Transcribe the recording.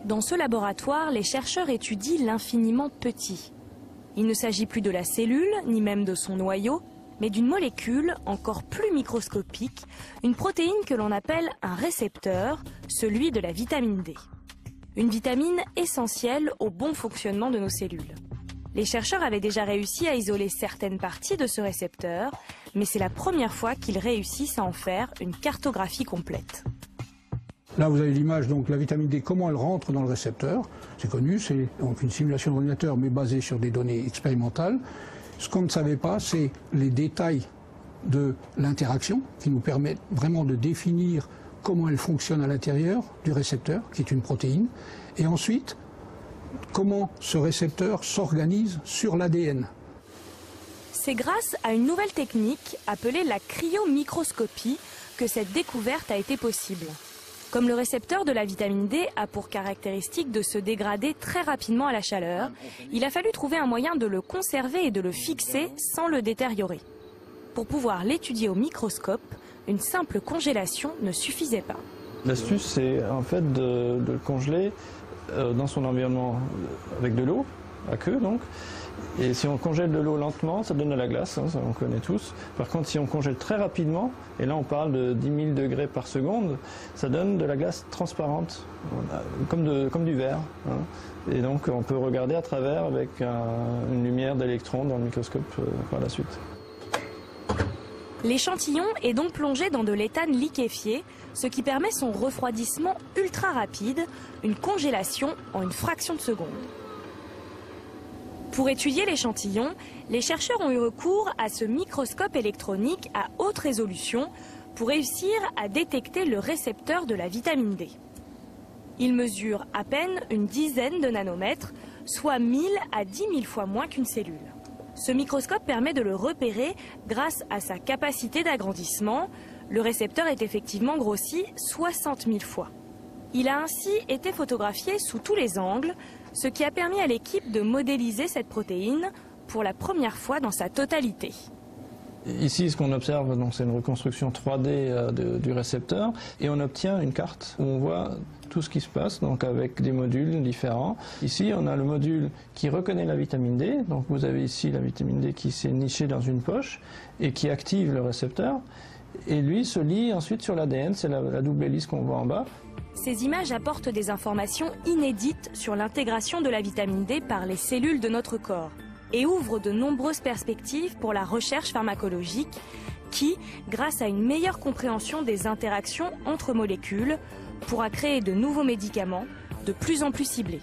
Dans ce laboratoire, les chercheurs étudient l'infiniment petit. Il ne s'agit plus de la cellule, ni même de son noyau, mais d'une molécule encore plus microscopique, une protéine que l'on appelle un récepteur, celui de la vitamine D. Une vitamine essentielle au bon fonctionnement de nos cellules. Les chercheurs avaient déjà réussi à isoler certaines parties de ce récepteur, mais c'est la première fois qu'ils réussissent à en faire une cartographie complète. Là, vous avez l'image, donc la vitamine D, comment elle rentre dans le récepteur. C'est connu, c'est donc une simulation d'ordinateur, mais basée sur des données expérimentales. Ce qu'on ne savait pas, c'est les détails de l'interaction, qui nous permettent vraiment de définir comment elle fonctionne à l'intérieur du récepteur, qui est une protéine, et ensuite, comment ce récepteur s'organise sur l'ADN. C'est grâce à une nouvelle technique, appelée la cryomicroscopie, que cette découverte a été possible. Comme le récepteur de la vitamine D a pour caractéristique de se dégrader très rapidement à la chaleur, il a fallu trouver un moyen de le conserver et de le fixer sans le détériorer. Pour pouvoir l'étudier au microscope, une simple congélation ne suffisait pas. L'astuce, c'est en fait de le congeler dans son environnement avec de l'eau, à queue donc. Et si on congèle de l'eau lentement, ça donne de la glace, hein, ça on connaît tous. Par contre, si on congèle très rapidement, et là on parle de 10 000 degrés par seconde, ça donne de la glace transparente, comme du verre. Hein. Et donc on peut regarder à travers avec une lumière d'électrons dans le microscope par la suite. L'échantillon est donc plongé dans de l'éthane liquéfié, ce qui permet son refroidissement ultra rapide, une congélation en une fraction de seconde. Pour étudier l'échantillon, les chercheurs ont eu recours à ce microscope électronique à haute résolution pour réussir à détecter le récepteur de la vitamine D. Il mesure à peine une dizaine de nanomètres, soit 1000 à 10 000 fois moins qu'une cellule. Ce microscope permet de le repérer grâce à sa capacité d'agrandissement. Le récepteur est effectivement grossi 60 000 fois. Il a ainsi été photographié sous tous les angles, ce qui a permis à l'équipe de modéliser cette protéine pour la première fois dans sa totalité. Ici, ce qu'on observe, c'est une reconstruction 3D du récepteur et on obtient une carte où on voit tout ce qui se passe, donc avec des modules différents. Ici, on a le module qui reconnaît la vitamine D. Donc vous avez ici la vitamine D qui s'est nichée dans une poche et qui active le récepteur. Et lui se lie ensuite sur l'ADN, c'est la double hélice qu'on voit en bas. Ces images apportent des informations inédites sur l'intégration de la vitamine D par les cellules de notre corps et ouvrent de nombreuses perspectives pour la recherche pharmacologique qui, grâce à une meilleure compréhension des interactions entre molécules, pourra créer de nouveaux médicaments de plus en plus ciblés.